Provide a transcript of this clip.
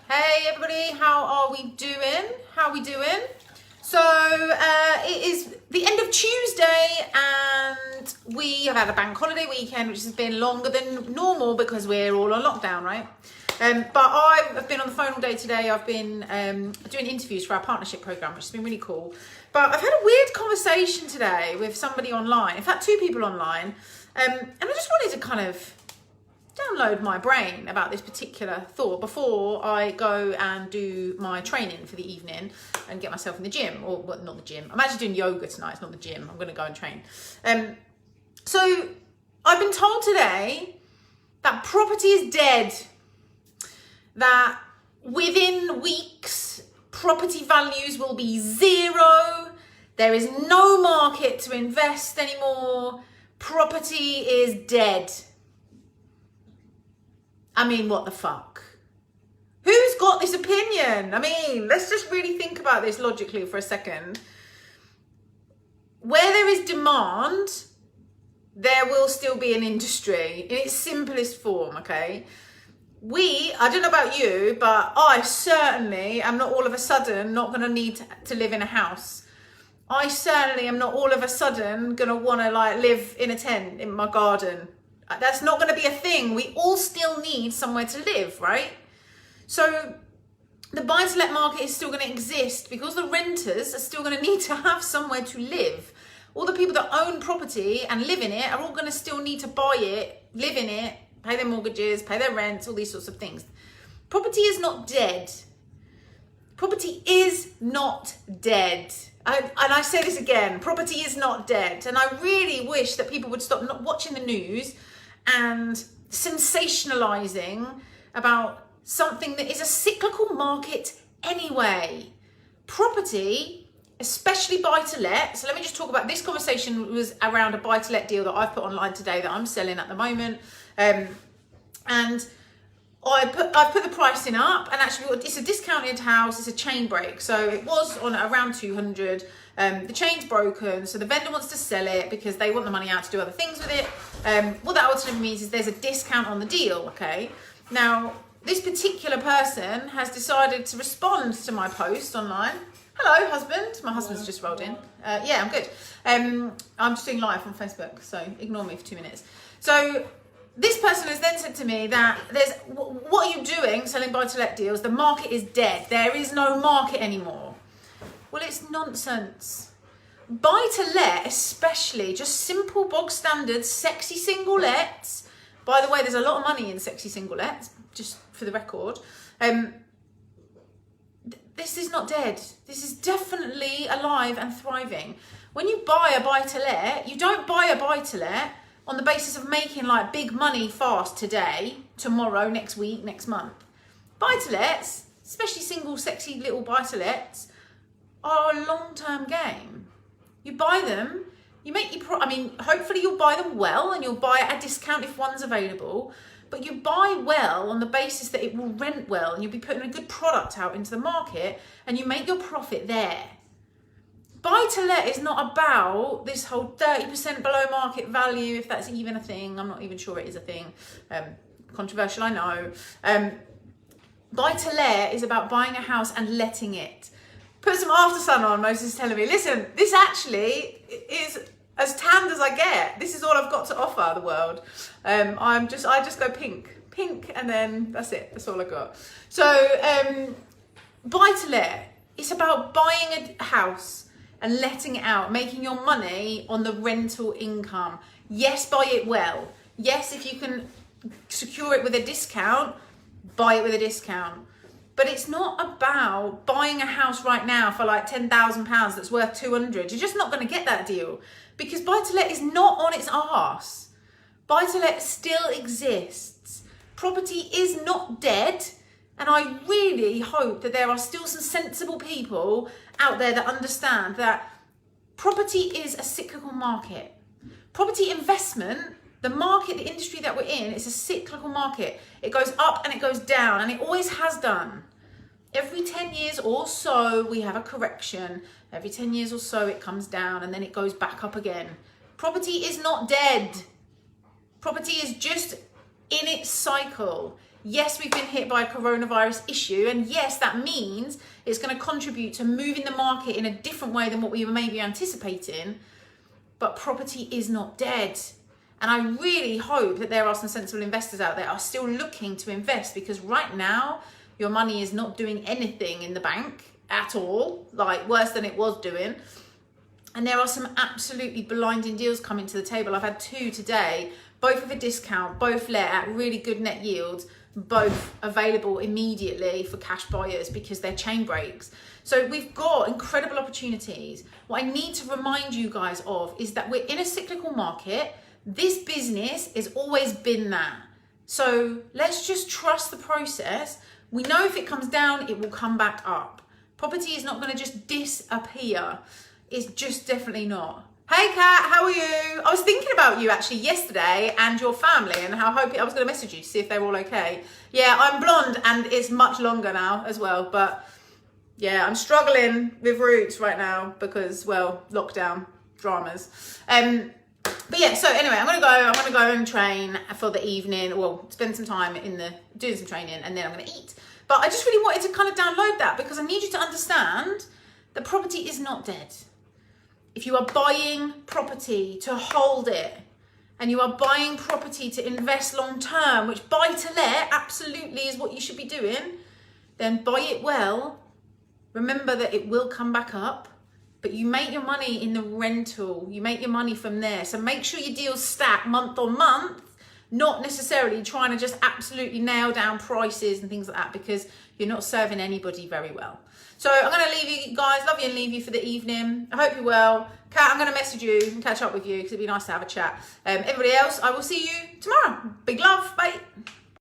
Hey everybody, how are we doing? So it is the end of Tuesday and we have had a bank holiday weekend which has been longer than normal because we're all on lockdown, right? But I've been on the phone all day today. I've been doing interviews for our partnership program, which has been really cool. But I've had a weird conversation today with somebody online, in fact 2 people online, and I just wanted to kind of download my brain about this particular thought before I go and do my training for the evening and get myself in the gym, or well, not the gym. I'm actually doing yoga tonight. It's not the gym. I'm going to go and train. So I've been told today that property is dead, that within weeks property values will be 0. There is no market to invest anymore. Property is dead. I mean, what the fuck? Who's got this opinion? I mean, let's just really think about this logically for a second. Where there is demand, there will still be an industry in its simplest form, okay? I don't know about you, but I certainly am not all of a sudden not going to need to live in a house. I certainly am not all of a sudden going to want to live in a tent in my garden. That's not going to be a thing. We all still need somewhere to live, right? So the buy-to-let market is still going to exist because the renters are still going to need to have somewhere to live. All the people that own property and live in it are all going to still need to buy it, live in it, pay their mortgages, pay their rents, all these sorts of things. Property is not dead. Property is not dead. And I say this again, property is not dead. And I really wish that people would stop not watching the news and sensationalizing about something that is a cyclical market anyway. Property, especially buy-to-let. So let me just talk about this conversation was around a buy-to-let deal that I've put online today that I'm selling at the moment. And I've put the pricing up, and actually it's a discounted house, it's a chain break. So it was on around 200. The chain's broken, so the vendor wants to sell it because they want the money out to do other things with it. What that ultimately means is there's a discount on the deal, okay? Now, this particular person has decided to respond to my post online. Hello, husband. My husband's just rolled in. Yeah, I'm good. I'm just doing live on Facebook, so ignore me for 2 minutes. So this person has then said to me that what are you doing selling buy-to-let deals? The market is dead. There is no market anymore. Well, it's nonsense. Buy-to-let, especially just simple, bog standard, sexy single lets. By the way, there's a lot of money in sexy single lets, just for the record. This is not dead. This is definitely alive and thriving. When you buy a buy-to-let, you don't buy a buy-to-let on the basis of making big money fast today, tomorrow, next week, next month. Buy-to-lets, especially single sexy little buy-to-lets, are a long-term game. You buy them, you make hopefully you'll buy them well and you'll buy at a discount if one's available, but you buy well on the basis that it will rent well and you'll be putting a good product out into the market and you make your profit there. Buy-to-let is not about this whole 30% below market value, if that's even a thing. I'm not even sure it is a thing. Controversial, I know. Buy-to-let is about buying a house and letting it. Put some after sun on. Moses is telling me, listen, this actually is as tanned as I get. This is all I've got to offer the world. I just go pink, and then that's it. That's all I got. So buy-to-let, it's about buying a house and letting it out, making your money on the rental income. Yes, buy it well. Yes, if you can secure it with a discount, buy it with a discount. But it's not about buying a house right now for £10,000 that's worth 200. You're just not going to get that deal because buy-to-let is not on its arse. Buy-to-let still exists. Property is not dead. And I really hope that there are still some sensible people out there that understand that property is a cyclical market. Property investment, the market, the industry that we're in, is a cyclical market. It goes up and it goes down, and it always has done. Every 10 years or so, we have a correction. Every 10 years or so, it comes down and then it goes back up again. Property is not dead. Property is just in its cycle. Yes, we've been hit by a coronavirus issue, and yes, that means it's going to contribute to moving the market in a different way than what we were maybe anticipating, but property is not dead. And I really hope that there are some sensible investors out there who are still looking to invest, because right now your money is not doing anything in the bank at all, like worse than it was doing. And there are some absolutely blinding deals coming to the table. I've had 2 today, both with a discount, both let at really good net yields, both available immediately for cash buyers because they're chain breaks. So we've got incredible opportunities. What I need to remind you guys of is that we're in a cyclical market. This business has always been that. So let's just trust the process. We know if it comes down, it will come back up. Property is not going to just disappear. It's just definitely not. Hey Kat, how are you? I was thinking about you actually yesterday and your family, and I was going to message you to see if they were all okay. Yeah, I'm blonde and it's much longer now as well, but yeah, I'm struggling with roots right now because, well, lockdown dramas. But yeah, so anyway, I'm gonna go and train for the evening. Well, spend some time doing some training, and then I'm gonna eat. But I just really wanted to kind of download that because I need you to understand that property is not dead. If you are buying property to hold it, and you are buying property to invest long term, which buy to let absolutely is what you should be doing, then buy it well. Remember that it will come back up, but you make your money in the rental. You make your money from there. So make sure your deals stack month on month, not necessarily trying to just absolutely nail down prices and things like that, because you're not serving anybody very well. So I'm going to leave you guys, love you, and leave you for the evening. I hope you're well. Kat, I'm going to message you and catch up with you because it'd be nice to have a chat. Everybody else, I will see you tomorrow. Big love. Bye.